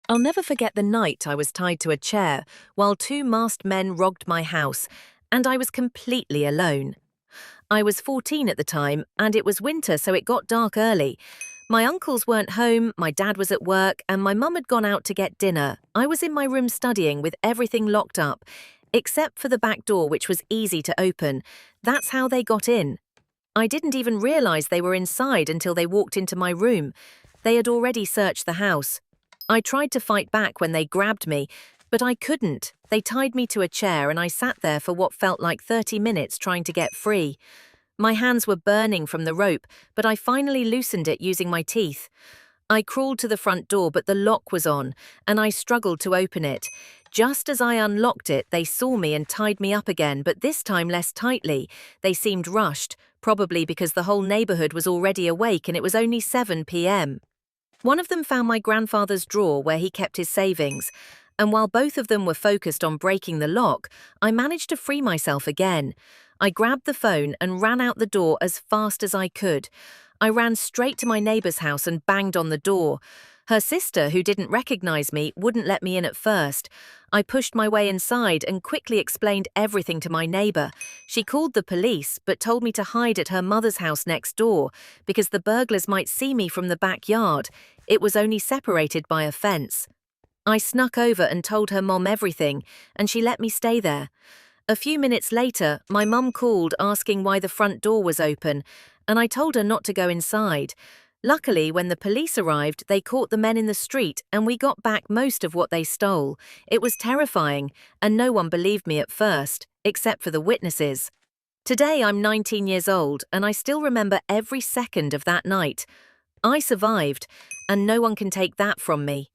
I'll never forget the night I was tied to a chair while two masked men robbed my house, and I was completely alone. I was 14 at the time, and it was winter, so it got dark early. My uncles weren't home, my dad was at work, and my mum had gone out to get dinner. I was in my room studying with everything locked up, except for the back door, which was easy to open. That's how they got in. I didn't even realize they were inside until they walked into my room. They had already searched the house. I tried to fight back when they grabbed me, but I couldn't. They tied me to a chair and I sat there for what felt like 30 minutes trying to get free. My hands were burning from the rope, but I finally loosened it using my teeth. I crawled to the front door, but the lock was on, and I struggled to open it. Just as I unlocked it, they saw me and tied me up again, but this time less tightly. They seemed rushed, probably because the whole neighborhood was already awake and it was only 7 p.m. One of them found my grandfather's drawer where he kept his savings, and while both of them were focused on breaking the lock, I managed to free myself again. I grabbed the phone and ran out the door as fast as I could. I ran straight to my neighbor's house and banged on the door. Her sister, who didn't recognize me, wouldn't let me in at first. I pushed my way inside and quickly explained everything to my neighbor. She called the police, but told me to hide at her mother's house next door, because the burglars might see me from the backyard. It was only separated by a fence. I snuck over and told her mom everything, and she let me stay there. A few minutes later, my mum called asking why the front door was open, and I told her not to go inside. Luckily, when the police arrived, they caught the men in the street and we got back most of what they stole. It was terrifying, and no one believed me at first, except for the witnesses. Today I'm 19 years old, and I still remember every second of that night. I survived, and no one can take that from me.